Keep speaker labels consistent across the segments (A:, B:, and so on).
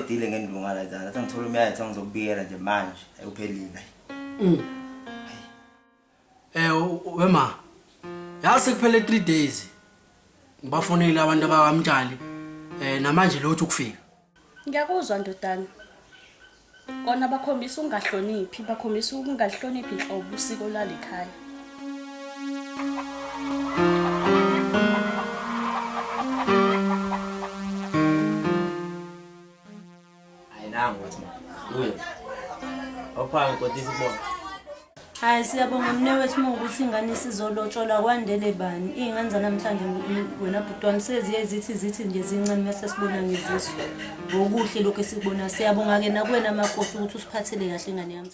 A: ngizoyidile ngendlunga la zana sengithola umyalezo ngizokubikela nje manje ayuphelile
B: wema yazi kuphele 3 days ngibafonile abantu abakamtshali namanje lothu ukufika
C: Ngiyakuzwa ndodana. Kona bakhombisa ungahloniphi, bakhombisa ukungahloniphi inhlobo usiko lalekhaya.
A: ayinanga wathi uye awuphangi kodwa isibona
D: Hayi siyabonga mnewethu ukuthi ingane isizolotshola kwandele bani ingane zanamhlanje wena bhuti wami seziye zithi nje zincane mase sibona ngezisu ngokuhle lokho esikubona siyabonga ke nakwena makoti ukuthi usiphathele kahle ingane yami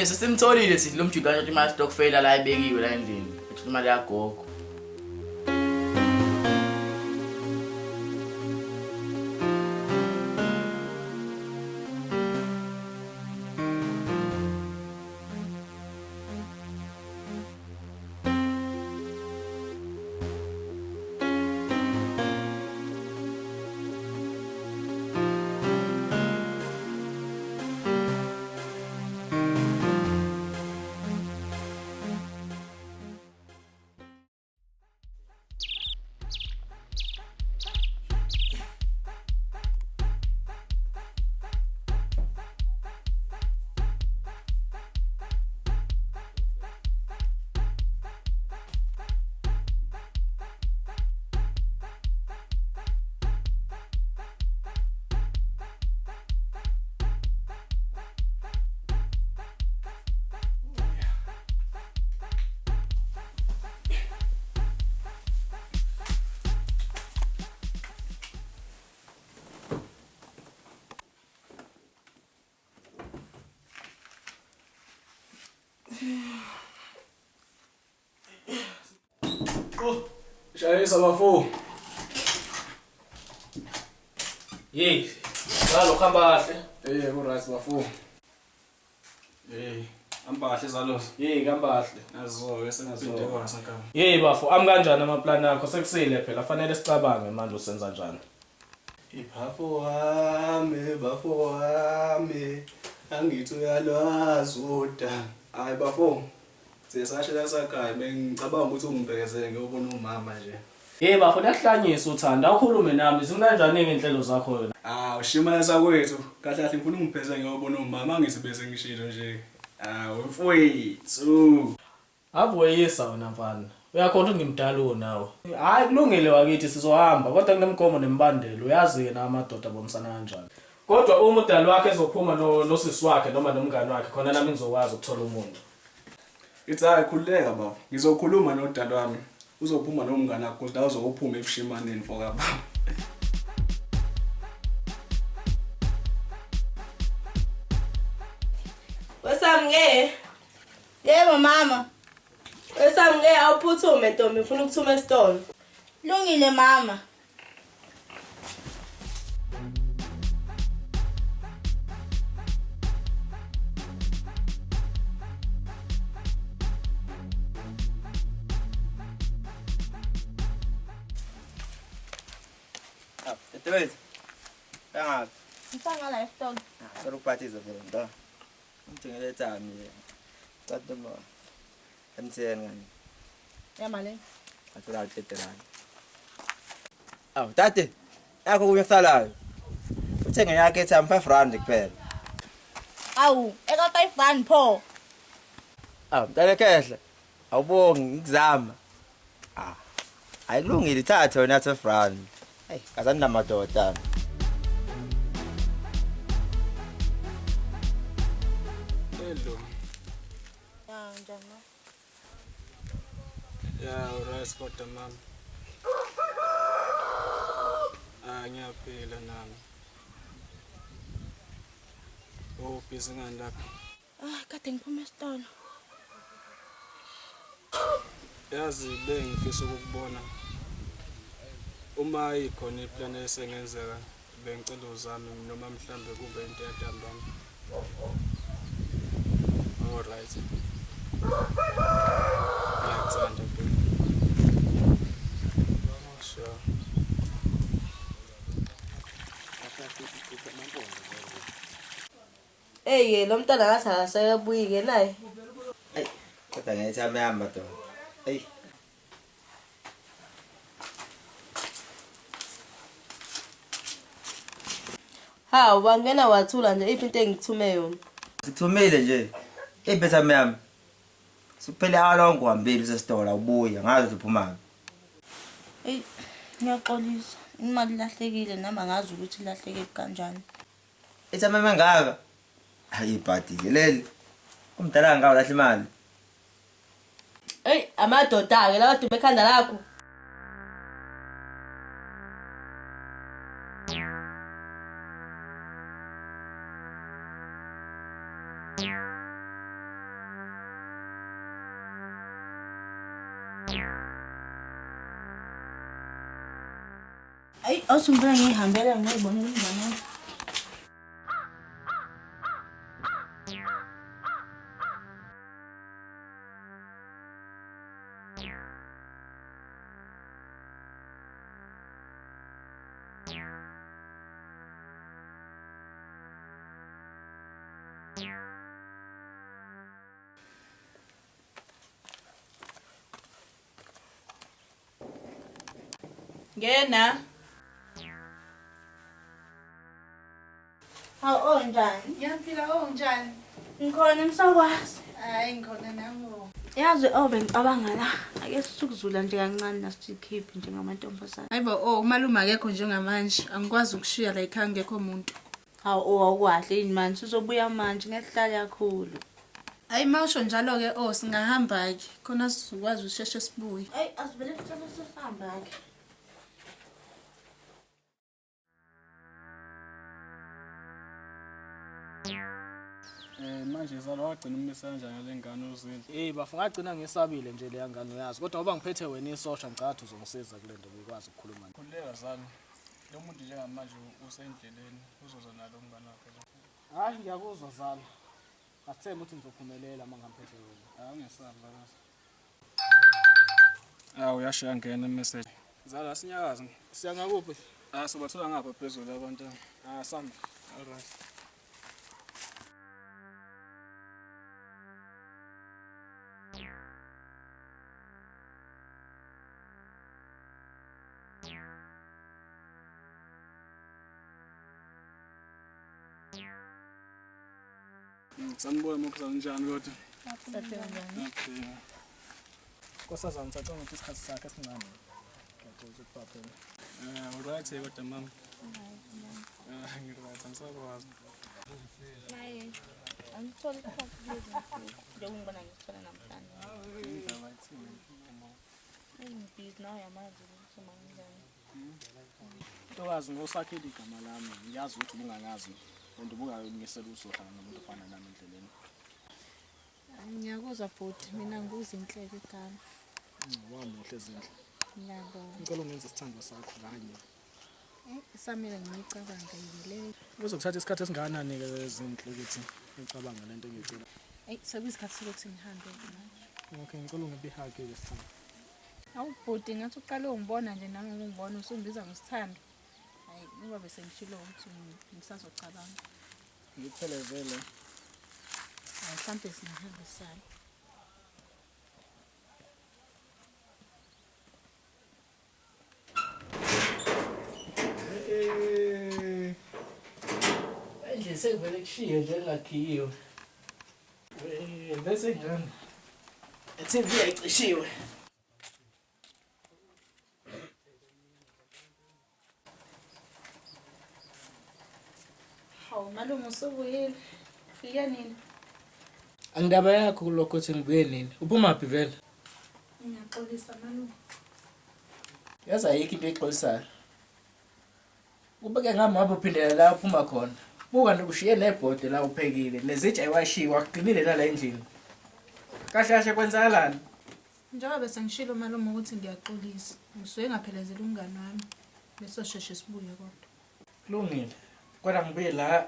E: Sesimtholile sithi lo mjulu washo imali stock fail la ibekiwe la endlini. Ethi imali yagogo.
B: Shayisa bafo.
E: Yey, zalo khamba kahle.
B: Ku-right bafo. Amba kahle zalo.
E: Yey, khamba kahle.
B: Nazo sengazophinde kwasankama.
E: Yey bafo, ami kanjani amaplan akho sekusile phela fanele sicabange manje usenza njani.
B: Bafo wami. Angithi uyalwazi uda. Hayi bafo. Sesashela sakhaya bengicabanga ukuthi ungibhekezele ngiyobona umama nje.
E: Yey bafo lahlanyisa uthanda ukhulume nami zinganjani inhlelo zakho yona.
B: Ushimana sakwethu kahle kahle ngifuna ungipheze ngiyobona umama angithi bese ngishilo nje. Mfowethu.
E: Avoyisa wena mfana. Uyakhona ukuthi ngimdala nawe. Hayi kulungile wakithi sizohamba kodwa kunemgomo nemibandelo uyazi ke namadoda bomsana kanjani. Kodwa uma udala wakhe ezophuma nosisi wakhe noma nomngane wakhe khona nami ngizokwazi ukuthola umuntu.
B: Ithi hayi khululeka baba. Ngizokhuluma nodala wami. Uzophuma nomngane wakho ukuthi uzophuma ebushimaneni for baba.
F: Wesamnge. Yebo mama. Wesamnge awuphuthume Ntombi ngifuna ukuthuma esitolo. Lungile mama.
A: Tetewezi yangapi
F: Ngifanga la esitolo.
A: solo kuphathiza phela ndo ngithengele tsami tata ma MTN ngani
F: Yamale.
A: athola 30 rand tate yakho kuyasalayo uthenge yakhe ethi 5 rand kuphela
F: Awu, eka 5 rand pho.
A: mntana kehla awubongi ngizama ayikulungile ithathe wena 12 rand hey kazani namadoda
B: Hello.
F: Njani?
B: Uright kodwa mama. Ngiyaphila nami. Oh, busy ngani lapha?
F: Kade ngiphuma esitolo.
B: Yazi le ngifisa ukukubona. Uma ikhona iplan esengenzeka bengicela uzame noma mhlambe kube into yadambana. All right. Ngiyakuthanda baby. Sure.
D: Hey, lo mntwana ngathi akasekebuyike naye.
A: Ayi, kodwa ngithi amehamba to. Ayi.
D: Ha, wangena wathula nje iphi into engithume yona.
A: Sithumile nje. Ibetha amehamba. Siphele alongo uhambile usesitolo ubuya ngazi ukuthi uphuma.
F: Hey, ngiyaxolisa. Imali lahlekile nama ngazi ukuthi ilahleke kanjani.
A: Ethi amehamba ngaka. Hayi ibhadi leli. Umdala ngawo lahla imali.
D: Hey, amadoda ke lawa dume ekhanda lakho.
F: Ay, awusumbula ngihambela ngiyibonela ingane.
C: Ngena.
F: Hawu njani?
C: Ngiyaphila njani?
F: Ngikhona msakwazi.
C: Hayi ngikhona nami.
F: Yazi bengicabanga la. Ake sisukuzula nje kancane nasikhiphi njengamantombazana.
C: Hayibo umalume akekho njengamanje. Angikwazi ukushiya la ekhaya ngekho umuntu.
F: Hawu awukwahle yini manje uzobuya manje ngehlala kakhulu.
C: Hayi mawusho njalo ke singahamba ke. Khona sizokwazi usheshe sibuye.
F: Ay, asivele kuthanda sihamba ke.
B: Manje zalo wagcina ummisa kanjani ngale ngane uzindle?
E: Bafika agcina ngisabile nje le ngane uyazi. Kodwa ngoba ngiphethe wena isosha ngicathi uzongisiza kule nto ngikwazi ukukhuluma naye.
B: Khuleka zalo. Lo muntu njengamanje usendleleni uzoza nalo umngane wakhe.
E: Hayi ngiyakuzwa zala. Asithembe ukuthi ngizophumelela uma ngimphethe wena.
B: Ngisabi zalazi. Uyashiya ngena message. Zala sinyakazi.
E: Siya ngakuphi?
B: Sobathola ngapha phezulu abantu.
E: Sami.
B: All right. Sanibona mokuzana njani kodwa? Okay.
E: Nkosazana ngicela ukuthi isikhathi sakhe singane. Ngiyacela ukuphaphela.
B: Alright kodwa mama. Ngiright angisakwazi.
F: Hayi. Angitholi isikhathi lezi. Ngiyongibona ngithola namhlanje.
B: Indaba ithini mama?
F: Ngibhizi nawe yamazi ukuthi mangizani.
E: Ntokazi ngosakhile igama lami. Ngiyazi ukuthi ubungangazi. Umuntu ubungangisela uzohlala nomuntu ofana nami endleleni.
F: Ngiyakuzwa bhuti mina nguzinhleke igama.
E: Wamuhle ezindle.
F: Ngiyabonga.
E: Ngicela ungenze isithando sakho kanye.
F: Samile ngiyicabange yile.
E: Uzokuthatha isikhathi esingakanani ke ezinhle ukuthi ngicabanga lento engiyicela.
F: Sekuyisikhathi sokuthi ngihambe manje.
E: Okay, ngicela ungibihake ke sithando.
F: Awu bhuti ngathi uqale ungibona nje nami ngingibona usungibiza ngosithando. Hayi ngoba bese ngishilo ukuthi ngisazocabanga.
E: Ngiphelezele.
F: Mhlambe singahambisana.
E: Nje sekuvele kushiye nje ngakhiyiwe. Bese njani? TV ayicishiwe.
F: Hawu malume usubuyile. Fika nini?
E: Angindaba yakho lokho ukuthi ngibuye nini? Uphumaphi vele?
F: Ngiyaxolisa malume.
E: Yazi ayikho into exolisayo. Ubeke ngami ngabe uphindela la uphuma khona. buka nokushiye nebhodi la uphekile nezitsha ayiwashiwa akuqinile nala endlini kahle kahle kwenzakalani
C: Njengoba bese ngishilo malume ukuthi ngiyaxolisa. Ngisuke ngaphelezela umngane wami. Bese sheshe sibuye kodwa.
E: kulungile kodwa ngibuye la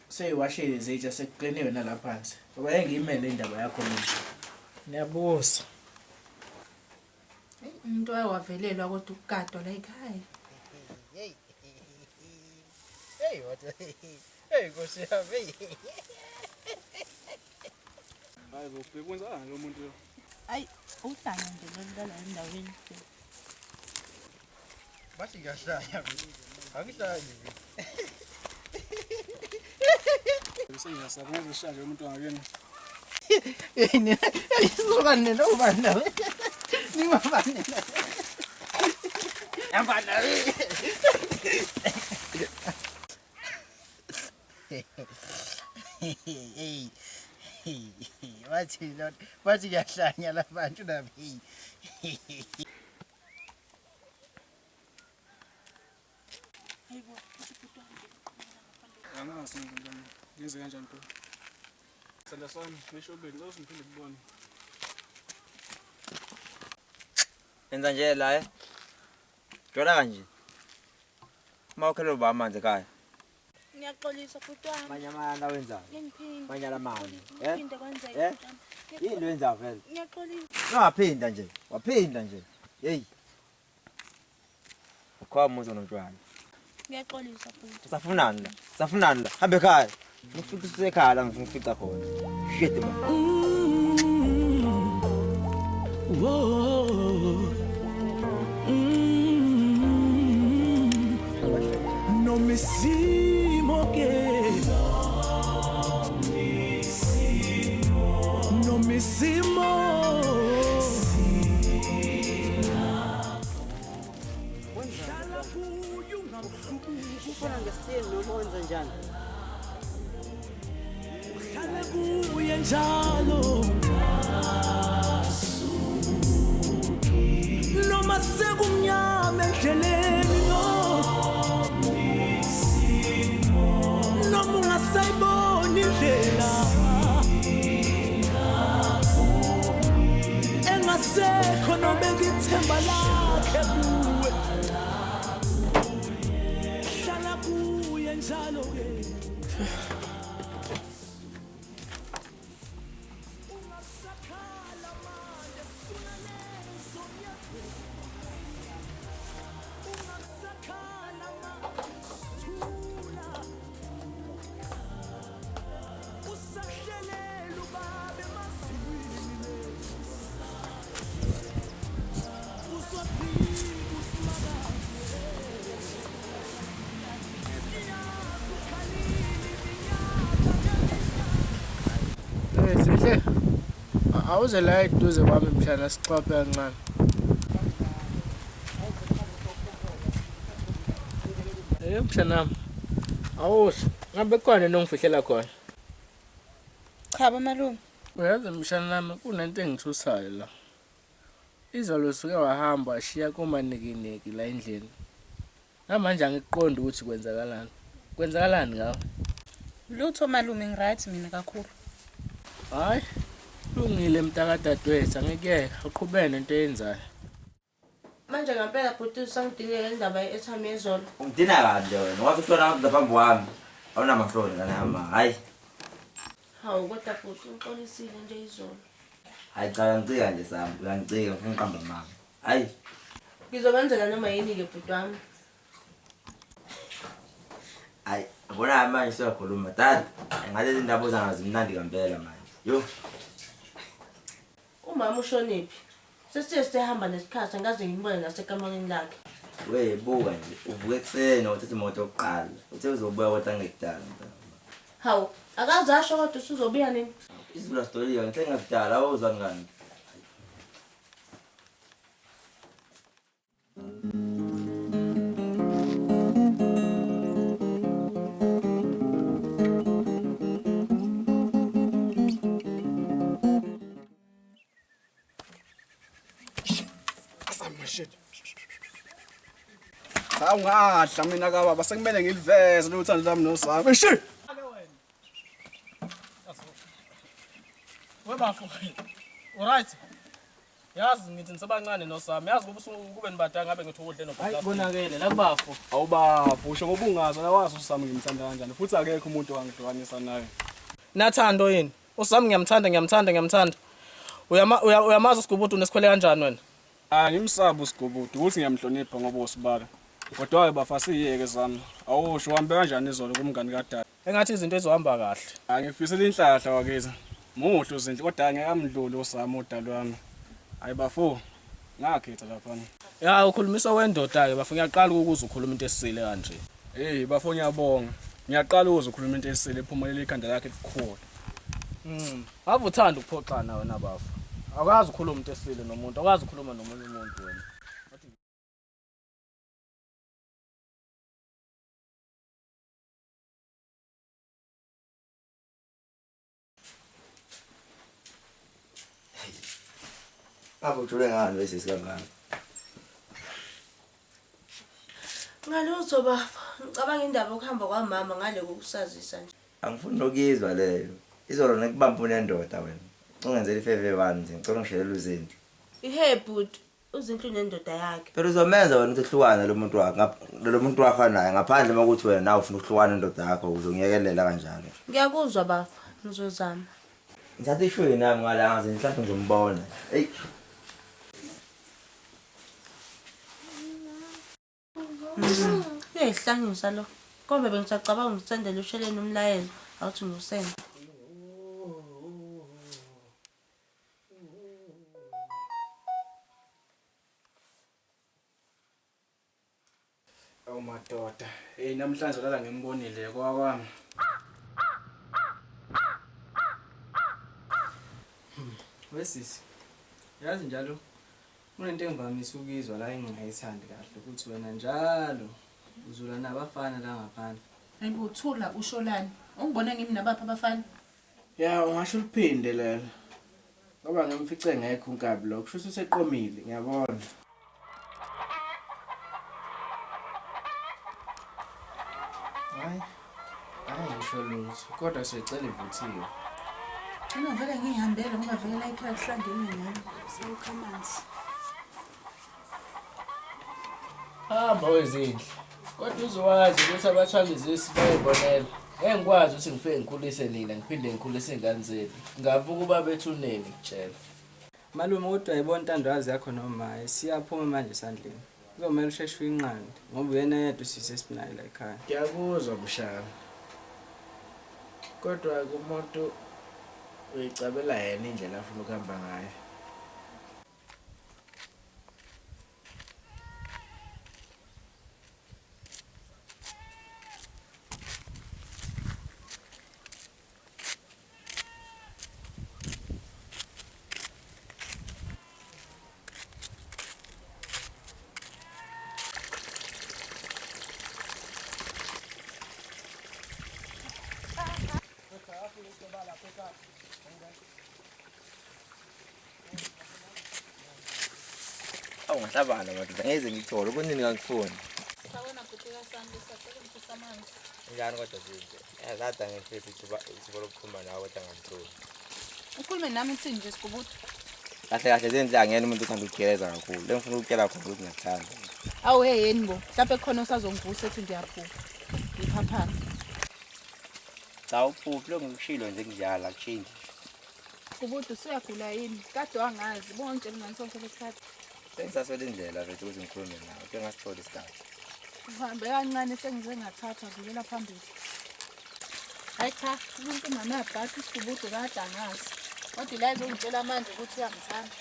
E: seyiwashile izitsha sekuqiniwe nala phansi ngoba engiyimele indaba yakho manje niyabuza
C: Umuntu wayavelelwa kodwa ukugadwa la ekhaya.
G: Hey, what? Hey, Nkosi yami.
B: Hayi bo, bekwenzakalani lo muntu lo?
F: Ayi, uhlanga nje lolala endaweni.
G: Bathi ngiyahlanya. Angihlanye.
B: Bese ngiyasaba ngizoshaja umuntu wangakeni.
G: Hey, nina, isukane lo bana. Ningabane. Yabana. Hey. Bathi ngiyahlanya labantu nabi.
B: Angazi ngani. Ngenze kanjani to? Sala sami ngishobeni uzongiphinde kubone.
A: Enza nje la Jola kanje. Mawukhelo ba amanzi ekhaya.
H: Ngiyaxolisa bhuti wami.
A: Manyamana wenzani?
H: Ngiphinde.
A: Manyala manje.
H: Ngiphinde kwenzeka
A: Eh?
H: bhuti wami.
A: Yini wenza vele?
H: Ngiyaxolisa.
A: Ungaphinda nje. Waphinda nje. Hey. Ukho umuzo nontwana.
H: Ngiyaxolisa bhuti.
A: Safunani la. Safunani la. Hambe ekhaya. Ngifika usekhaya la ngifica khona. Shit man.
I: No misimo que no misimo
G: Ufuna ngesithini noma wenza njani?
I: Uhlala kuye njalo noma sekumnyama endleleni noma ungasayiboni indlela engasekho nobeka ithemba lakhe kuwe hlala kuye njalo-ke
E: Sihle. Awuze la eduze kwami mhlana sixoxe kancane. Mhlana. Awusho, ngabe khona nongifihlela khona.
C: Cha malume.
E: Uyazi mshana nami kunento engithusayo la. Izolo suke wahamba washiya komanikiniki la endlini. Namanje angiqondi ukuthi kwenzakalani. Kwenzakalani ngawe?
C: Lutho malume ngiright mina kakhulu.
E: Hayi. Lungile mntakadadewethu angikuyeka uqhubene nento eyenzayo.
D: Manje ngempela bhuti sangidingela indaba ye-airtime yezolo.
A: Ungidina kanje wena. Wathi uhlona ngaphambi kwami. Awunamahloni kana hamba. Hayi.
D: Hawu kodwa bhuti uxolisile nje izolo.
A: Hayi cha ngicika nje sami. Uyangicika ngifuna uqamba mama. Hayi.
D: Ngizokwenzela noma yini-ke bhuti wami.
A: Hayi, ubona manje siyakhuluma dad. Ngathi izindaba zangazimnandi kampela manje. Yo.
D: Umama ushoniphi? Sesithe sihamba nesikhathi angaze ngibone nasekamareni lakhe.
A: We buka nje. Uvuke ekseni uthathe imoto yokuqala. Uthe uzobuya kodwa ngekudala.
D: Hawu, akaze asho kodwa usuzobuya nini?
A: Izula story ngithe ngakudala awuzwa ngani.
B: Shit. Awungadla mina ka baba sekumele ngiliveze lo uthando lami nosami. Shi.
E: Webafu. Alright. Yazi ngithi nisebancane nosami. Yazi kube nibadala ngabe ngithi ukudle nobaba.
B: Hayi bonakele la kubafu. Awubafu usho ngoba ungazi la wazi usami ngimthanda kanjani futhi akekho umuntu owangihlukanisa naye.
E: Nathando yini? Usami ngiyamthanda. Uyamazi uSigubudu unesikhwele kanjani wena?
B: Ngimsaba uSigubudu ukuthi ngiyamhlonipha ngoba usibala. Kodwa hayi bafasiyeke zami. Awusho uhambe kanjani izolo kumngani kadala?
E: Engathi izinto ezohamba kahle.
B: Ngifisela inhlahla wakithi. Muhle uzinhle kodwa ngeke amdlule usami udalo wami. Hayi bafo. Ngakhetha lapha.
E: Ya ukhulumisa wendoda ke bafuna ngiyaqala ukuza ukhuluma into esisile kanje.
B: Hey bafo ngiyabonga. Ngiyaqala ukuza ukhuluma into esisile ephumelela ikhanda lakhe elikhulu.
E: Ave uthanda ukuphoxana wena bafu. Awukazi ukukhuluma into esisile nomuntu, awukazi ukukhuluma nomunye umuntu wena.
A: Ujule ngani bese sikangaka?
D: Ngalutho bafa. Ngicabanga indaba yokuhamba kwamama ngale kokusazisa nje.
A: Angifuni nokuyizwa leyo. Izolo nekubamba unendoda wena. Ungenzela ifeve bani nje ngicela ngishelela uzinto.
D: Ihebhuti uzinhle nendoda yakhe.
A: Phela uzomenza wena ukuthi uhlukane lo muntu wakhe. Lo muntu wakhe naye ngaphandle makuthi wena nawe ufuna ukuhlukana nendoda yakho uzongiyekelela kanjalo.
D: Ngiyakuzwa bafa. Ngizozama.
A: Ngithatha ishwe nami ngala ngaze mhlawumbe ngizombona. Hey.
D: Uyayihlangisa lo. Kodwa bengisacabanga ukusendela usheleni umlayezo awuthi ngusende.
B: Awu madoda. Hey namhlanje lala ngimbonile kwakwami.
J: Wesisi. Yazi njalo kunento engivamisa ukuyizwa la engingayithandi kahle ukuthi wena njalo uzula nabafana la ngaphandle.
C: Hayibo uthula usholani. Ungibona ngimi nabapha abafana?
J: Ya ungasho uliphinde lelo. Ngoba ngimfice ngekho unkabi lo. Kusho useqomile ngiyabona. Hayi ngisho lutho kodwa sicela ivuthiwe.
C: Mina vele ngihambele ngoba vele la ekhaya kuhlangene ngami. Sewukha amanzi.
J: Hamba wezinhle. Kodwa uzowazi ukuthi abathwalizisi bayibonela. Ngeke ngikwazi ukuthi ngifike ngikhulise nina ngiphinde ngikhulise ingane zenu. Ngavuka uba bethuneni kutshela.
G: Malume kodwa ayibona intandwazi yakho noma siyaphuma manje esandleni. Kuzomela usheshe uyinqande ngoba uyena yedwa usisesibinayo la ekhaya.
J: Ngiyakuzwa bushaka. Kodwa kumuntu uyicabela yena indlela afuna ukuhamba ngayo.
A: Ngahlabana madoda ngeze ngithole ubunini ngangifuni.
F: Sawona bhutika sami sacela ngithusa amanzi.
A: Njani kodwa zinhle. Yazada ngifisa ithuba lokukhuluma nawe kodwa ngangitholi.
F: Ukhulume nami uthini nje Sigubudu?
A: Kahle zenhle angena umuntu uthanda ukugeleza kakhulu. Lengifuna ukutshela khona ukuthi ngiyathanda.
F: Awu hey yeni bo. Mhlawumbe khona usazongivusa ethi ngiyaphupha. Ngiphaphana.
A: Cha uphuphi lo ngikushilo nje kunjalo akuchange.
F: Sigubudu siyagula yini? Kade wangazi. Bongitshela ngani sonke lesikhathi.
A: Sengisaswele indlela mfethu ukuthi ngikhulume nawe. Ke ngasitholi isikhathi.
F: Uhambe kancane sengize ngathatha kulela phambili. Hayi cha, umuntu mama yabhathi Sigubudu kade angazi. Kodwa la ezongitshela manje ukuthi uyangithanda.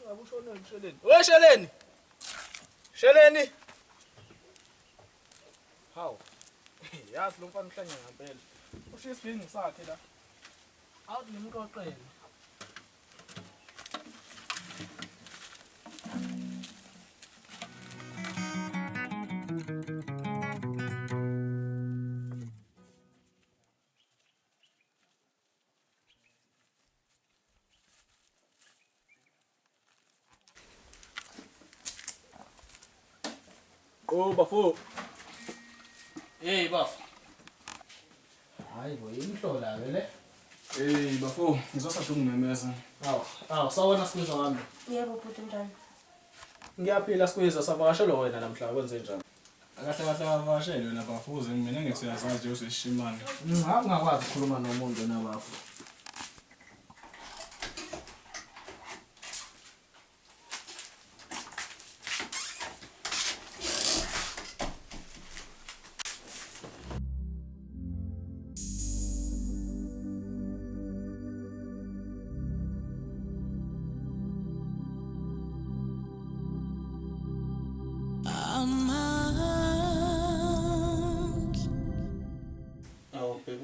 E: Ungabe ushona ngisheleni. We Sheleni. Sheleni. Haw. Yazi lo mfana uhlanye ngempela. Ushiya isibhingi sakhe la. Awuthi ngimqoqele.
B: Oh bafo.
E: Hey bafo. Hayi bo imhlola vele.
B: Hey bafo, ngizosasho ukungemeza.
E: Sawona Squeeze wami.
D: Yebo bhuti njani?
E: Ngiyaphila Squeeze savakashela wena namhla kwenze njani?
B: Akahle kahle avashele wena bafuze mina ngithi uyazazi nje usishimane.
E: Ngakwazi ukukhuluma nomuntu nabafo.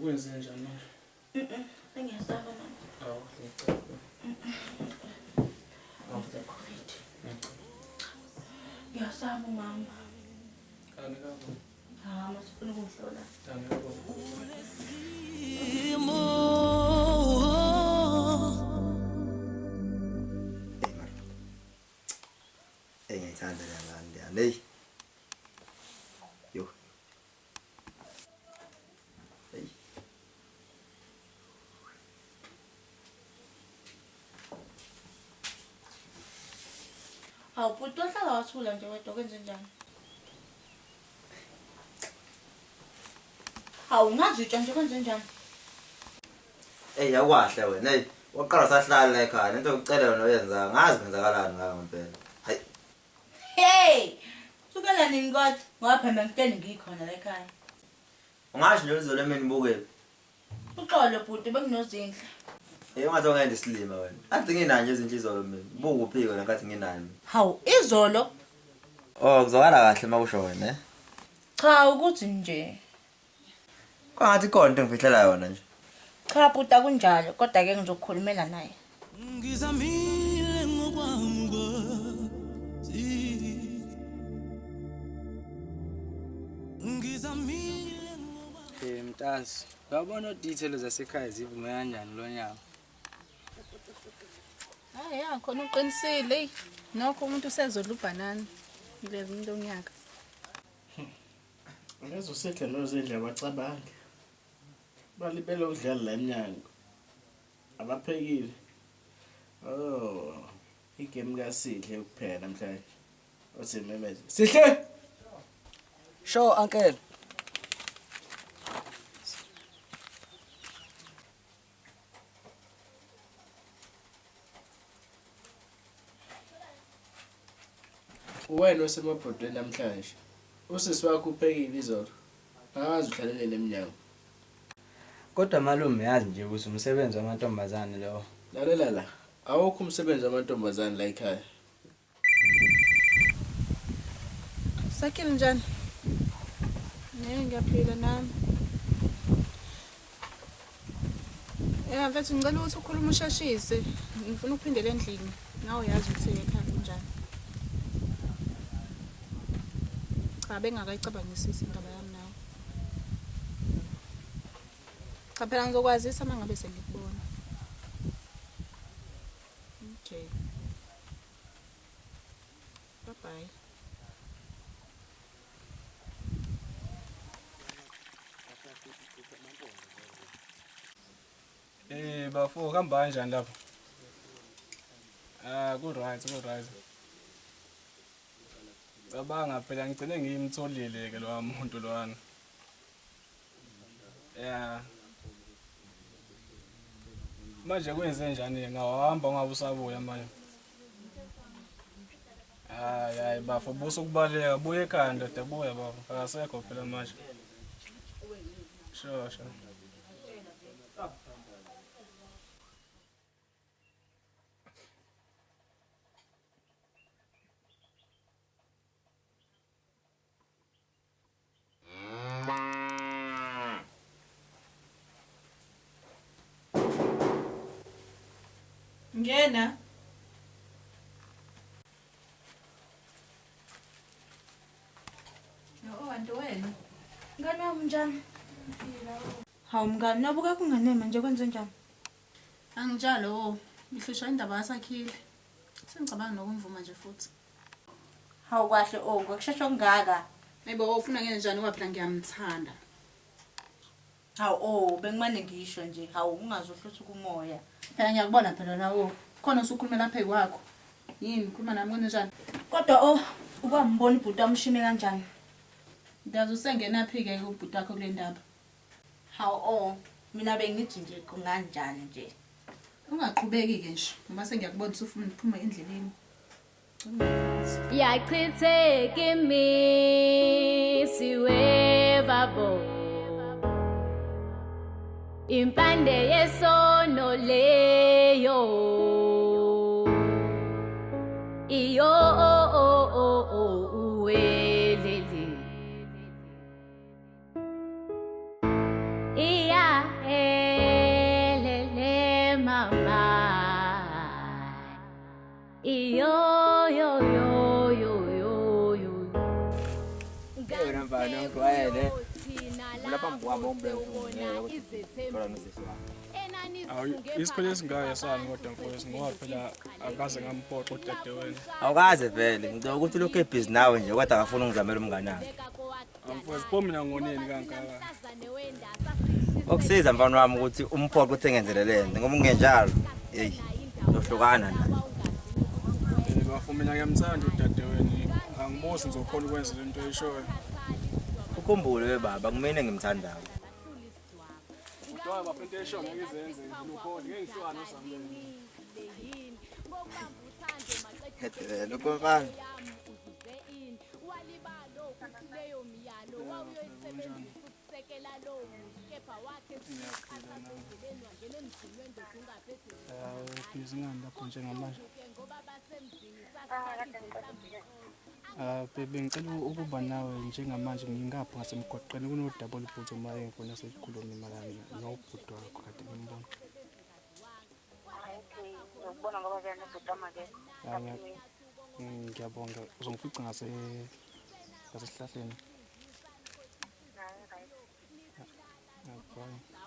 B: Kwenze njani manje?
D: Engiyasaba mama.
B: Ngicela.
D: COVID. Ngiyasaba mama.
B: Angikabo.
D: Masifuna ukungihlola.
B: Angikabo.
A: Ngiyayithanda le ngane yani. Hey. Yo. Hey.
H: Hawu bhuti wahlala wathula nje wedwa kwenze njani? Hawu ngazitsha nje kwenze njani?
A: Hey yakwahle wena. Hey, waqala sahlala la ekhaya. Lento yokucela yona oyenza ngazi kwenzakalani ngayo ngempela. Hayi.
H: Hey! Sukela nini kodwa? Ngoba phela ngiteni ngikhona la ekhaya.
A: Ungasho nje izolo emini buke.
H: Uxolo bhuti bekunozindla.
A: Hey ungathi ungayenza isilima wena. Athi nginanje izinto izolo mina. Buku uphiko ngenkathi nginani.
H: Hawu izolo?
A: Oh kuzwakala kahle makusho wena eh.
H: Cha ukuthi nje.
A: Kwangathi khona into engifihlela yona nje.
H: Cha bhuti akunjalo kodwa ke ngizokukhulumela naye.
I: Ngizamile ngokwamuka. Ngizamile
G: ngoba. Mtanzi, uyabona details zasekhaya zivume kanjani lo nyaka?
C: Hayi khona uqinisile. Nokho umuntu usezodla ubanana. Ngilezi umuntu onyaka.
J: Ngaze usedla nozindla abacabange. Balibele ukudlala la eminyango. Abaphekile. Oh, igame kaSihle kuphela namhlanje. Othi memeze. Sihle.
G: Sure uncle.
J: Wena osemabhodweni namhlanje. Usisi wakho uphekile izolo. Akazi uhlalele eminyango.
G: Kodwa malume yazi nje ukuthi umsebenzi wamantombazane lo.
J: Lalela la. Awukho umsebenzi wamantombazane la ekhaya.
C: Sakile njani? Ngiyaphila nami. Mfethu ngicela ukuthi ukhulume ushashise. Ngifuna ukuphindela endlini. Nawe uyazi ukuthi ekhaya kunjani. Cha bengakayicabangisisi indaba yami nawe. Cha phela ngizokwazisa mangabe sengikubona. Okay. Bye bye.
B: Bafo kuhamba kanjani lapho? Good right. Cabanga phela ngicela ngimtholile ke lo muntu lwana. Yeah. Manje kwenze njani ngawahamba ungabe usabuya manje? Hayi bafo buso kubaleka buye ekhaya ndoda buya bafo akasekho phela manje. Sure.
C: Ngena. No, wena.
H: Ngani wami njani? Hawu mngani, nabuka kunganeme manje kwenze njani?
C: Angijalo, ngihlusha indaba yasakhile. Sengicabanga nokumvuma nje futhi.
H: Hawu kahle kwakusheshe okungaka.
C: Hayibo, ufuna ngenze njani ngoba phela ngiyamthanda.
H: Hawu bengimane ngisho nje, hawu ungazohlutha kumoya.
C: Phela ngiyakubona phela nawo. Khona usukhuluma lapha ekwakho. Yini, khuluma nami kwenze njani?
H: Kodwa ubambona ibhuti amshime kanjani?
C: Ndazi usengenaphi-ke ubhuti wakho kule ndaba.
H: Hawu mina bengithi nje kunganjani nje.
C: Ungaqhubeki-ke nje, ngoba sengiyakubona usufuna ukuphuma endleleni.
K: Yachitheka imisi webabo impande yesono leyo iyo uwelele iya elele mama iyo
B: Isikhwele esingaka sami kodwa mfowethu ngoba phela akaze ngamphoqa udadewenu.
A: Awukaze vele ngicela ukuthi lokho ebhizi nawe nje kodwa akafuna ungizamela umngane wakhe.
B: Mfowethu pho mina ngoneni kangaka.
A: Okusiza mfana wami ukuthi umphoqa ukuthi engenzelelene ngoba ungenjalo hey uzohlukana naye.
B: Bafuna mina ngiyamthanda udadewenu. Angibosi ngizokhona ukwenza lento eyishoyo.
A: Ukhumbule webaba kumina engimthandayo.
B: Kodwa bafuna eyishoyo ngeke izenze lukhona ngeke ngihlukane noSamleni.
A: Lokho mfana.
B: Bizingani lapho njengamanje. Bebe ngicela ukuba nawe njengamanje ngingapha ngasemgwaqeni kunodaba oluphuthumayo engifuna sikhulume imalami nobhuti wakho kade ngimbona.
L: Ngibona ngoba kuyena ubhuti wami-ke.
B: Ngiyabonga uzongifica ngasesihlahleni.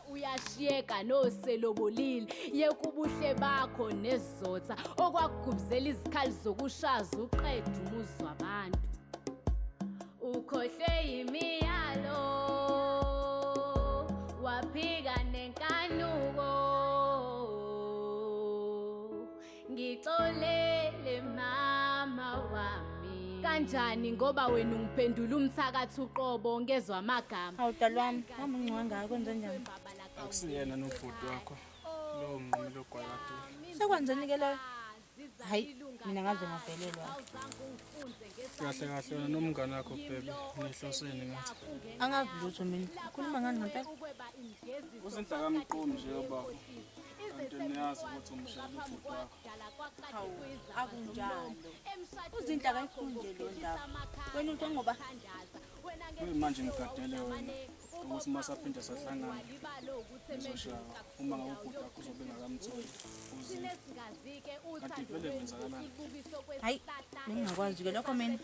K: Uyashiyeka noselobolile yekubuhle bakho nezotha okwakugubuzela izikhali zokushaza uqeda umuzi wabantu ukhohle imiyalo waphika nenkanuko ngixolele mama wami kanjani ngoba wena ungiphendula umthakathi uqobo ngezwe amagama
H: Awudala wami, nami ngicwa ngaka kwenze njani?
B: Akusiyena nobhuti wakho lo ngqomi logwalati.
H: Sekwenzeni-ke leyo? Hayi, mina ngaze ngavelelwa.
B: Kahle wena nomngane wakho bebe nihlosene ngathi.
H: Angazi lutho mina. Ukhuluma ngani ngempela?
B: Uzinhla kamqomi nje obaba. Kanti niyazi ukuthi umshayeli ubhuti wakho.
H: Hawu, akunjalo. Uzinhla kayikhulu nje lo ndaba. Wena uthi ngoba
B: manje ngigadele wena ukuthi masaphinde sahlangana ngizoshaya uma ngabe ubhuti wakho uzobe ngakamtholi uzini kanti vele kwenzakalani.
H: hayi ngingakwazi-ke lokho mina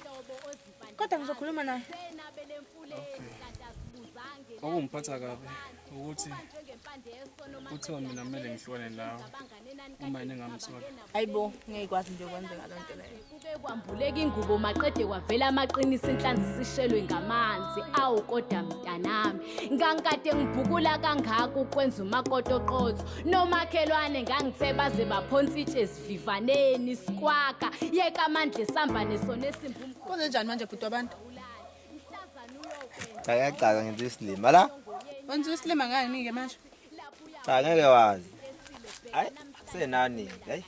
H: kodwa ngizokhuluma naye.
B: Okungiphatha kabi ukuthi kuthiwa mina kumele ngihlukane nawe uma yena engamtholi.
H: Hayibo ngeke nje kwenzeka le nto leyo.
K: Kuke kwambuleka ingubo maqede kwavela amaqinisa inhlanzi sishelwe ngamanzi awu kodwa mntanami ngangikade ngibhukula kangaka ukwenza umakotoqotho nomakhelwane ngangithe baze baphonsa itshe esivivaneni sikwaka yeka amandla esambane sona esimbu
C: Kwenze njani manje bhuti wabantu?
A: Ngiyacaka ngenza isilima la.
C: Wenza isilima ngani ke manje?
A: Cha ngeke wazi. Hayi akusenani, hayi.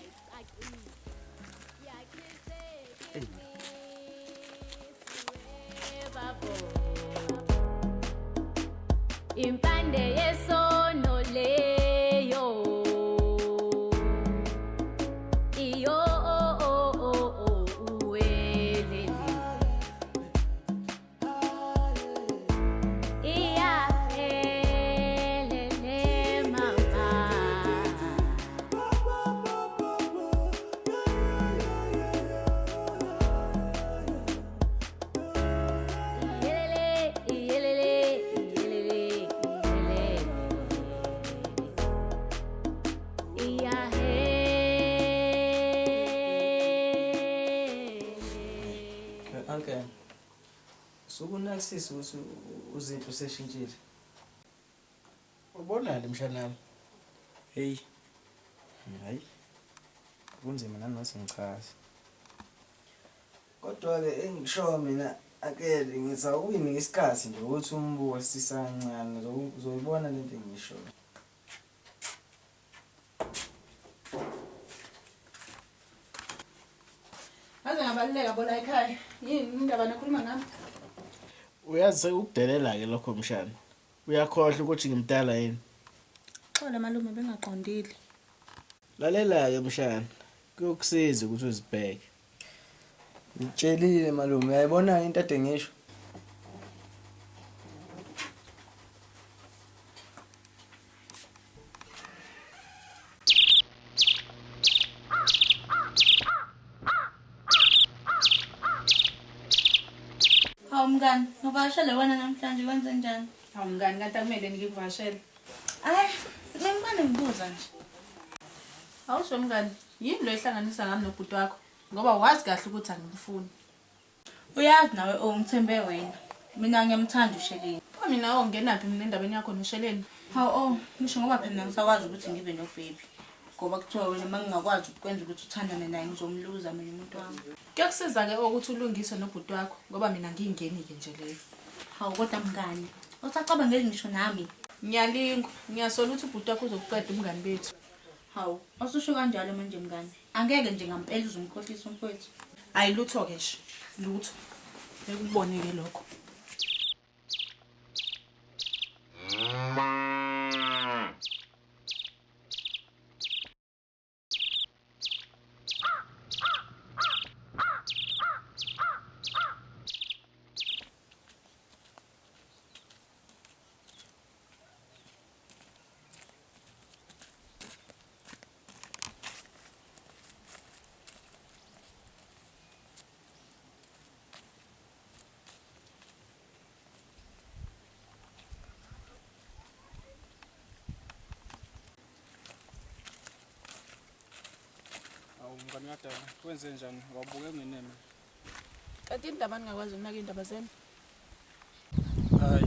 K: impande yesono leyo iyo uwelele iya elele mama
G: Sukunakisisa ukuthi uzinto seshintshile.
J: Ubonani mshanami?
G: Hey. Hayi. Kunzima nanothi ngichaza. Kodwa ke engisho mina akele ngithi awuyini isikhathi nje ukuthi umbuka sisancane uzoyibona lento engisho.
C: Aze ngabaluleka bona ekhaya. Yini indaba nakhuluma ngami?
J: Uyazi ukudelela ke lokho mshana. Uyakhohlwa ukuthi ngimdala yini?
C: Xola malume bengaqondile.
J: Lalela ke mshana. Kuyokusiza ukuthi uzibheke.
G: Ngitshelile malume uyayibona into ade ngisho.
D: Hawu mngani, ngivakashele wena namhlanje kwenze njani?
C: Hawu mngani kanti akumele ngikuvashele.
D: Ay, ngimane ngibuza nje.
C: Awusho mngani, yini lo ehlanganisa ngami nobhuti wakho? Ngoba wazi kahle ukuthi angimfuni.
D: Uyazi nawe ongithembe wena. Mina ngiyamthanda uSheleni.
C: Pho mina ongenaphi mina endabeni yakho noSheleni?
D: Hawu ngisho ngoba phela ngisakwazi ukuthi ngibe nobaby. Ngoba kuthiwa wena mangingakwazi ukwenza ukuthi uthandane naye ngizomluza mina umuntu wami.
C: Kuyokusiza ke ukuthi ulungise nobhuti wakho ngoba mina ngingeni ke nje leyo.
D: Hawu kodwa mngani, usacabangeli ngisho nami.
C: Ngiyalingwa, ngiyasola ukuthi ubhuti wakho uzokuqeda umngani bethu.
D: Hawu, asusho kanjalo manje mngani. Angeke nje ngampela uzomkhohlisa umfowethu.
C: Ayilutho ke nje, lutho. Bekubone ke lokho.
B: Mngani kadala, kwenze njani? Wabuke ngineme.
C: Kanti indaba ningakwazi ukunaka indaba zenu?
B: Hayi,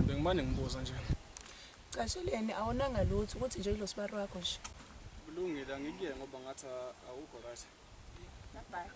B: bengimane ngibuza nje.
C: Cha Sheleni awonanga lutho ukuthi nje ilo sibari wakho nje.
B: Kulungile ngikuye ngoba ngathi awukho right.
C: Bye.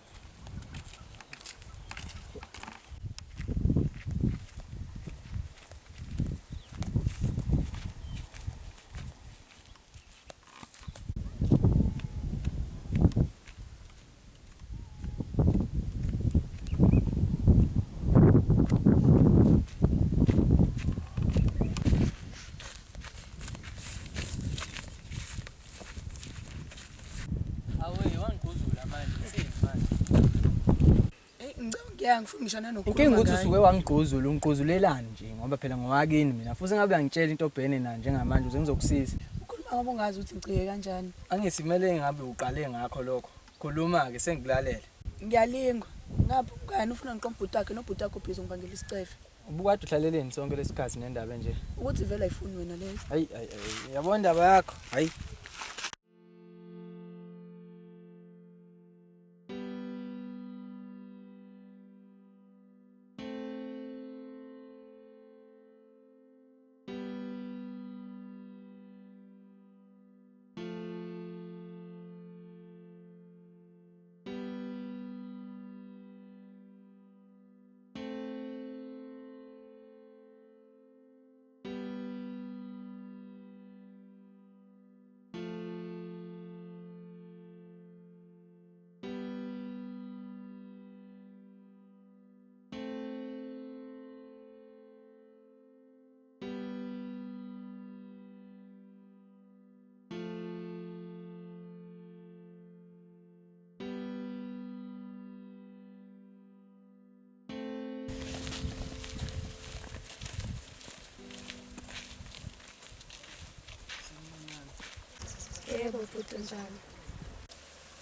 C: Ngifundishana nokukhuluma
G: inkinga ukuthi usuke wangigquzula ungigquzulelani nje ngoba phela ngowakini mina futhi ngabe angitshela into obhene nayo njengamanje uze ngizokusiza.
C: Ukhuluma ngoba ungazi ukuthi ngicike kanjani.
G: Angisimele ngabe uqale ngakho lokho. Khuluma ke sengilalela.
C: Ngiyalingwa. Ngapha ngani ufuna ngiqomba ubhuti wakhe nobhuti wakho bhizi ngibangela isicefe.
G: Ubukade uhlaleleni sonke lesikhathi nendaba nje.
C: Ukuthi vele ayifuni wena leyo.
G: Hayi yabona indaba yakho. Hayi.
C: Yebo futhi njalo.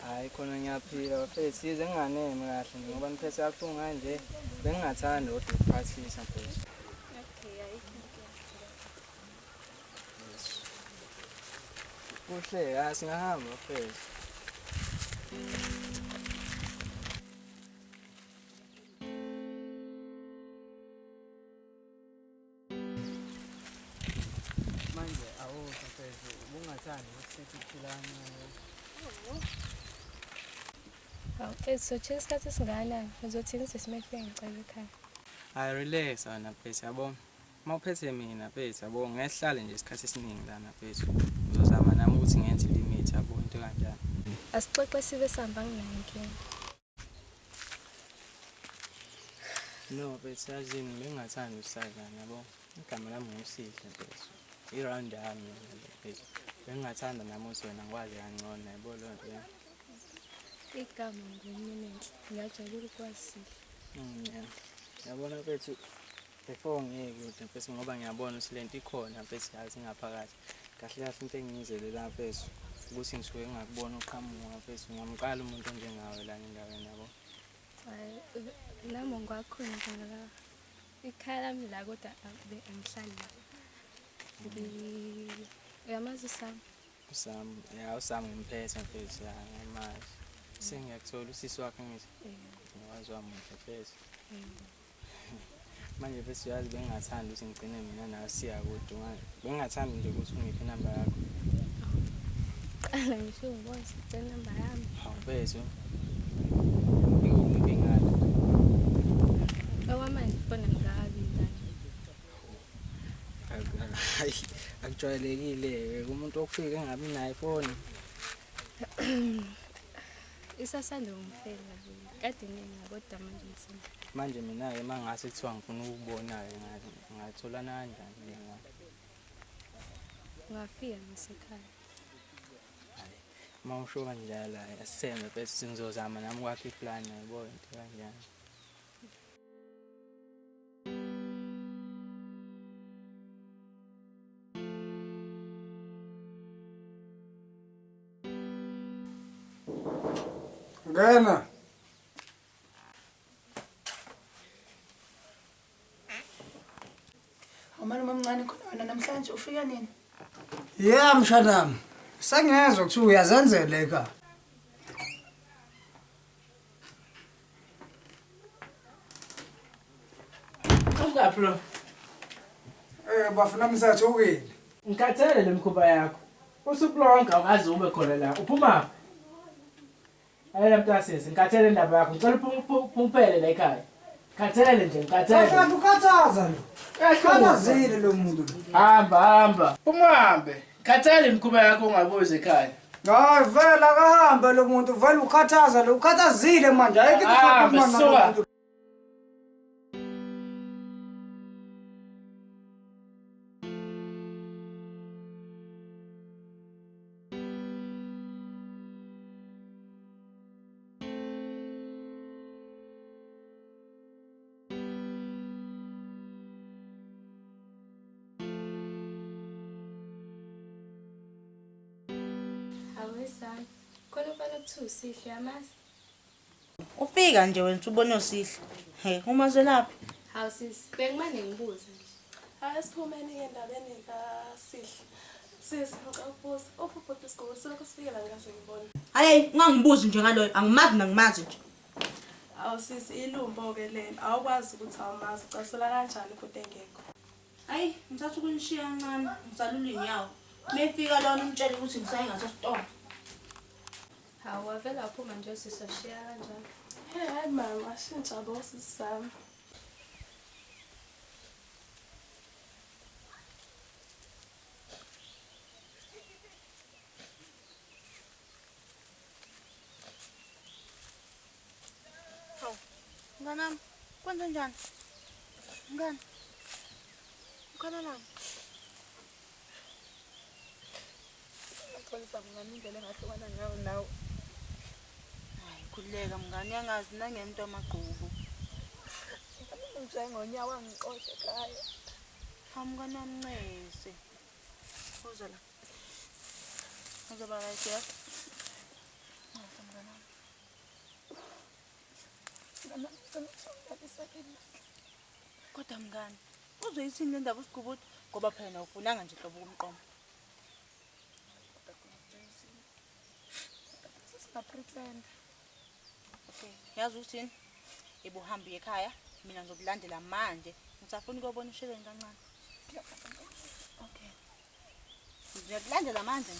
G: Hayi khona ngiyaphila bafethu size nginganeme kahle ngoba ngiphethe kabuhlungu kanje bengingathanda kodwa ukuphathisa mfethu.
C: Okay, ayikho.
G: Kuhle asingahamba mfethu. uthando usethe ukuphila kancane.
M: Hawu, so isikhathi esingakanani? Uzothini sesimefike ngicela ekhaya?
G: Hayi relax wena mfethu yabo. Uma uphethe mina mfethu yabo ngehlale nje isikhathi esiningi lana mfethu. Uzozama nami ukuthi ngenze limit yabo into kanjani.
M: Asixoxe sibe sihamba nginayo inkinga.
G: No mfethu yazini bengingathanda usayizana yabo. Igama lami ngusihle mfethu. I-round yami mfethu. Bengingathanda nami ukuthi wena ngikwazi kangcono yabo lo nto.
M: Igama nguMinenhle. Ngiyajabula ukwazi.
G: Yabona mfethu before ngiyeke mfethu ngoba ngiyabona ukuthi lento ikhona mfethu yazi ngaphakathi. Kahle kahle into engiyizele la mfethu ukuthi ngisuke ngakubona uqhamuka mfethu ngamqala umuntu onjengawe la endaweni yabo.
M: Hayi, nami ngwakhona la. Ikhaya lami la kodwa angihlali la. Uyamazi Sam?
G: Sam, ya uSam ngimphethe mfethu la ngamazi. Sengiyakuthola usisi wakhe ngithi. Ngwazi wami mfethu. Manje bese uyazi bengingathanda ukuthi ngigcine mina nawe siya kodwa manje bengingathanda nje ukuthi ungiphe inamba yakho.
M: Qala ngisho ngibona sicela inamba yami.
G: Awubezwe. Ngikuphi ngalo?
M: Okwamanje ifona ngikabi ngani.
G: Hayi, akujwayelekile umuntu okufika engabi nayo ifoni.
M: Isasanda umphela kade nina kodwa manje ngisini.
G: Manje mina ke mangase kuthiwa ngifuna ukubona ngathola kanjani mina.
M: Ngafika ngisekhaya.
G: Mawusho kanjalo asisembe bese singizozama nami kwakhe iplan yabo into kanjani.
N: Ngena.
C: Umalume omncane khona wena namhlanje ufika nini?
N: Yeah mshanami. Sengezwe ukuthi uyazenzela ekhaya.
E: Ungaphi lo?
N: Bafuna msathu ukile.
E: Ngikathele lemkhuba yakho. Usuku lonke awukazi ube khona la. Uphuma? Ayela mntasisi, ngikathele indaba yakho. Ngicela uphumphele la ekhaya. Ngikathele nje, ngikathele.
N: Mhlawumbe ukhathaza lo. Khathazile lo muntu.
E: Hamba. Umhambe. Ngikathele imkhuba yakho ungabuzi ekhaya.
N: Hayi vela kahambe lo muntu vele ukhathaza lo. Ukhathazile manje ayike kukhuluma namuntu.
M: Awesome. Khona ufana kuthiwa usihle yamazi.
D: Ufika nje wena ubona usihle. He, uma zelaphi?
M: Hawu sisi, bengimane ngibuza nje.
F: Hayi siphumeni ke endabeni kaSihle. Sisi ngikubuza, ubhuti isigoma silokho sifikela ngase ngibona.
D: Hayi, ungangibuzi nje ngaloyo, angimazi nangimazi nje.
F: Awu sisi ilumbo ke lena, awukwazi ukuthi awumazi, ucasula kanjani ubhuti engekho.
D: Hayi, ngithatha ukunishiya kancane, ngisalula inyawo. Mefika lona umtshela ukuthi ngisayi ngasesitolo.
M: Hawu wavela waphuma nje sisoshiya kanjani.
F: Hayi mama, shintsha bo sisi sami.
D: Mnganami, kwenze njani? Mngani. Ukhona la?
F: Ngixolisa mngani indlela engahlukana ngayo nawe.
D: Hayi, khuleka mngani yangazi nangemuntu amagqubu.
F: Njengonyawo angixoshe ekhaya.
D: Hamngani amncese. Uza la. Uzoba right ya. Kodwa mngani, uzoyithini le ndaba usigubudi ngoba phela awufunanga nje hlobo kumqomo.
F: Sisapretend.
D: Okay, yazi uthini? Ibuhambe ekhaya, mina ngizokulandela manje. Ngisafuna ukubona ishekeni kancane. Okay.
H: Ngiyakulandela manje.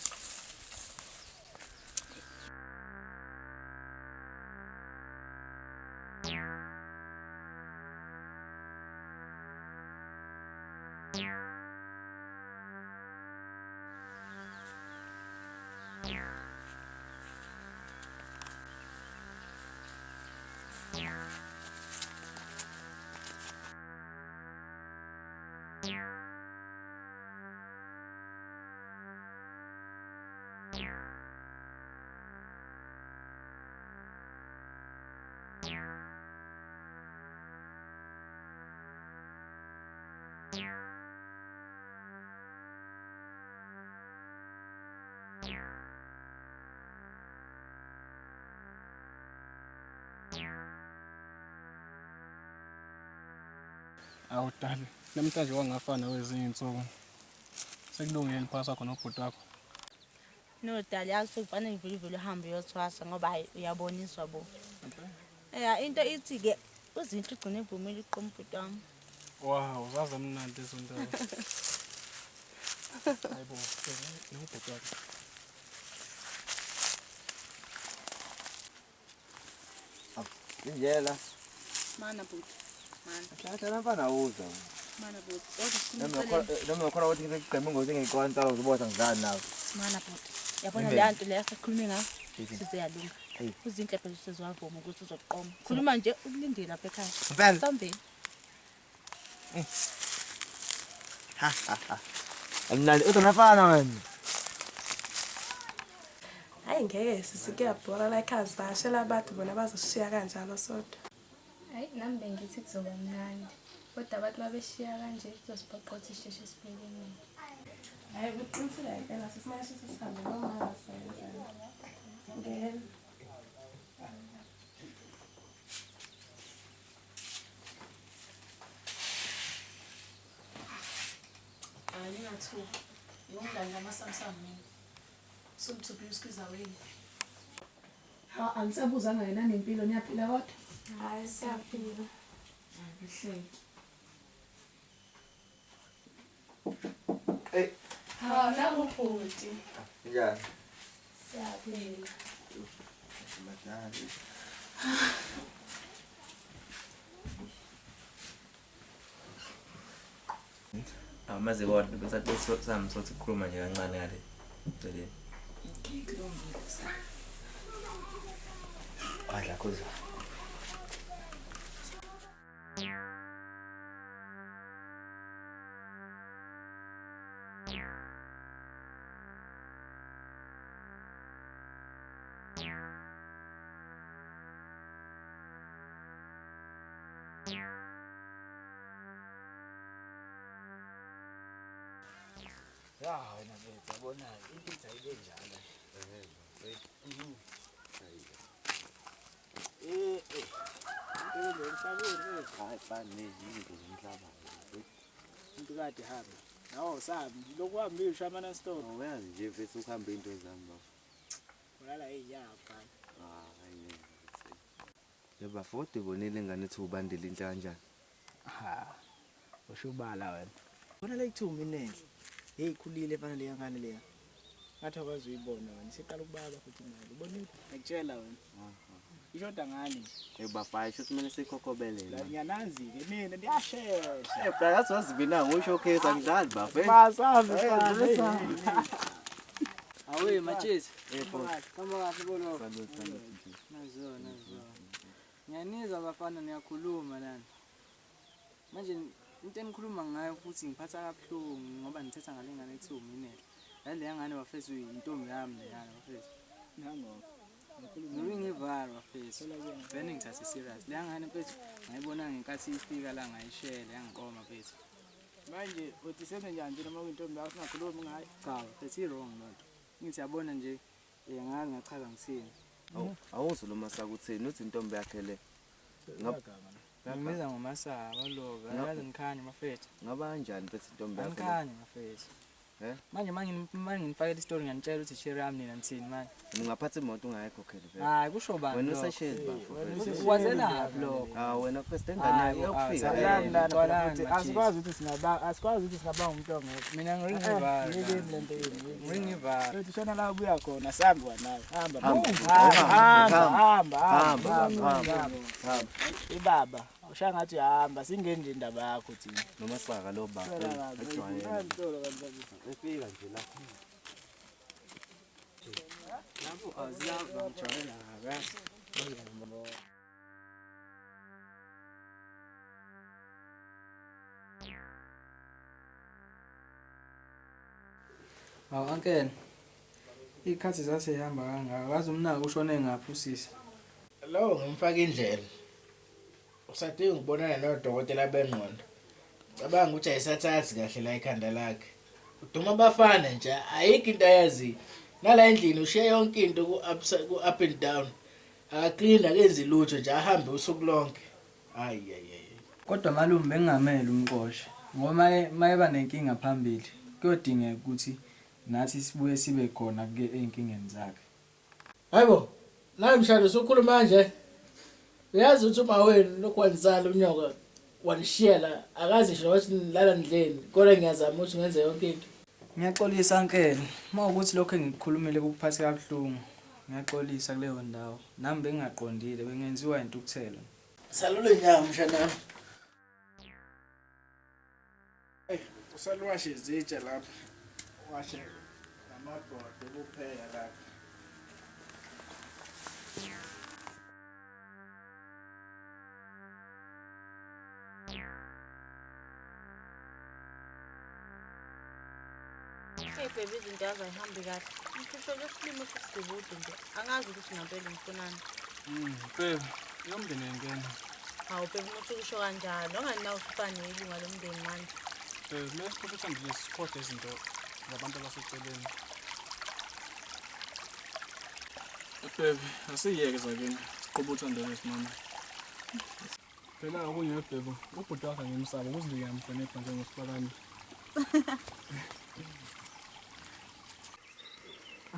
B: Awudali. Namhlanje wangafana wezinye insuku. Sekulungile phasa khona ubhuti wakho.
H: No dali akufanele ngivile uhambe uyothwasa ngoba hayi uyaboniswa bo. Into ithi ke uzinhle ugcine evumile iqoma ubhuti wami.
B: Wow, uzaze mnandi izinto. Hayibo, ubhuti wakho.
A: Indlela.
H: Mana bhuti. Mana.
A: Hlatha namfana uzwa.
H: Mana bhuti.
A: Noma khona ukuthi ngigqeme ngokuthi ngikonta uzobotha ngizani nawe.
H: Mana bhuti. Yabona le nto leyo sikhulume ngayo. Sizeyalunga. Uzinhle phela usezwavuma ukuthi uzoqoma. Khuluma nje ukulindile lapha ekhaya. Sambeni.
A: Amnandi uzonafana wena.
M: Hayi ngeke sisike yabhora la ekhaya sibashela abantu bona bazoshiya kanjalo sodwa.
O: Hayi nami bengithi kuzoba mnandi. Kodwa abantu babeshiya kanje kuzosiphoqotha isheshe sibhekene.
M: Hayi uqinisile ngeke sisimanje sisihambe noma senza. Ngeke
C: Ngingathuka. Ngomngane kamaSamsam mina. Somthuphi usikiza wena. Angisabuzanga yena nempilo niyaphila kodwa?
M: hayi siyaphila.
C: Ngihleki.
A: Hey.
C: Hawu ubhuti.
A: Njani?
C: Siyaphila.
A: Madali. Amaze kodwa besathi sami sothi ukukhuluma nje kancane ngale. Celeni.
C: Ngikulungile sa.
A: Adla kuza.
J: Ya wena mfethu yabona impizza ibe njalo.
A: Hayi fani nezinto zomhlaba.
J: Into kade hamba. Nawo sabi lokhu uhambile ushamana store.
A: Uyazi nje mfethu ukuhamba into zami bafo.
J: Ulala enyapha.
A: Hayi. Yeba futhi bonile ngane ethi ubandile inhla kanjani?
J: Ha. Ushubala wena. Bona la ithumi inenhle. Hey khulile fana le ngane leya. Ngathi akwazi uyibona wena. Siqala ukubaba futhi imali. Ubonile? Ngikutshela wena. Ishoda ngani?
A: Bafaya shothi mina sikhokhobele
J: la. Ngiyanazi ke mina ndiyashesha.
A: Phela sozibina ngu-showcase angidlali bafe.
J: Basazi fana.
G: Awe machisi.
J: Kama kahle bono.
G: Nazona. Ngiyanizwa bafana niyakhuluma nani. Manje into enikhuluma ngayo futhi ngiphatha kabuhlungu ngoba nithetha ngalengane ethi uminele. Lale ngane wafethu intombi yami leyana wafethu.
J: Nango.
G: Ngivara wafethu. Vele ngithathe serious. Le ngane mfethu ngayibona ngenkathi ifika la ngayishela yangiqoma mfethu.
J: Manje uthi senze njani noma intombi yakho singakhulumi ngayo?
G: Cha, mfethu i-wrong lonto. Ngithi yabona nje ngazi ngachaza ngithini.
A: Awuzwe lo masakutheni uthi intombi yakhe le.
G: Ngimiza ngomasaba lo, yazi ngikhanye mafethu.
A: Ngaba kanjani mfethu intombi yakhe?
G: Ngikhanye mafethu. Manje mangifakela istori ngiyanitshela ukuthi share yami nina nithini manje.
P: Ngingaphatha imoto ungayikhokheli vele.
G: Hayi kusho bani?
P: Wena usashezi bafo.
G: Wazela lo.
P: Wena first engane yokufika.
B: Asikwazi ukuthi singaba umuntu ongekho.
G: Mina ngiringiva. Ngiringiva.
B: Ethi shona la ubuya khona sambi wanayo. Hamba. Ibaba. Usha ngathi uyahamba singene nje indaba yakho thina.
P: Noma saka lo baba. Efika nje la.
G: Lapho aziyava ngijwayela akazi. Uncle. Ikhathi zasehamba kangaka. Akazi umnaka ushone ngaphi usisi?
J: Lo ngimfaka indlela. Usadinga ukubonana nodokotela bengqondo. Cabanga ukuthi ayisathathi kahle la ikhanda lakhe. Uduma abafana nje ayikho into ayazi. Nala endlini ushiya yonke into ku up and down. Akaclean akenzi lutho nje ahambe usuku lonke. Hayi.
G: Kodwa malume bengingamele umqoshe. Ngoba mayeba nenkinga phambili. Kuyodingeka ukuthi nathi sibuye sibe khona ke einkingeni zakhe.
J: Hayibo, nawe mshado usukhuluma manje. Uyazi ukuthi uma wena lokwenzala umnyoka wanishiyela akazi ngisho ukuthi nilala ndleni kodwa ngiyazama ukuthi ngenze yonke into.
G: Ngiyaxolisa nkele. Mawukuthi lokho engikukhulumile kuphathe kabuhlungu. Ngiyaxolisa kuleyo ndawo. Nami bengingaqondile bengenziwa intukuthelo.
J: Salule nyawo mshana.
B: Usalwashe izitsha lapha. Washe amabhodo kuphela lapha.
H: Baby izinto azayihambi kahle. Ngifisho lesilimo sesibude nje. Angazi ukuthi ngempela ngifunani.
B: Baby, yomndeni ngene.
H: Hawu baby umuntu usho kanjalo. Onganawo ufane ilunga lomndeni manje.
B: Mase ukuthi nje sikhothe izinto ngabantu abaseceleni. Baby, asiyeke sakini. Qobutha ndele simama. Phela okunye baby, ubhuti wakhe ngimsaba ukuze ngiyamhlonipha njengosipalani.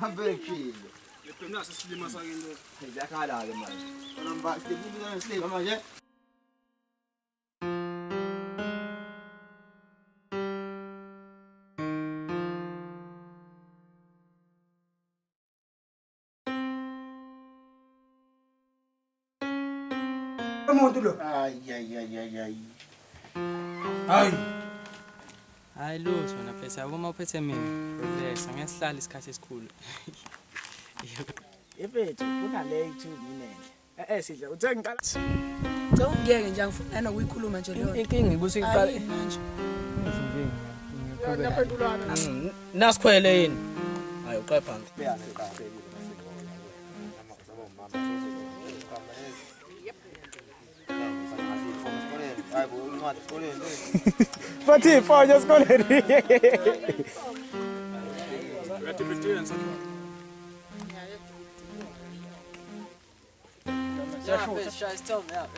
A: Abekile.
B: Lephela sesilima sakini.
A: Ngiyakhala ke manje. Namba sibibona silima manje.
N: Umuntu lo.
J: Ay.
G: Hayi lutho wena phela uma uphethe mina. Relax, ngesihlala isikhathi esikhulu.
B: Yephethu kunale ithubi nenhle. Sidla uthe ngiqala.
C: Cha ungiyeke nje angifuna nokuyikhuluma nje leyo.
G: Inkingi ibuthi iqala
C: manje.
G: Nasikhwele yini? Hayi uqe phansi.
B: Fathi ifonyo esikoleni.
G: Yeah, tell me out.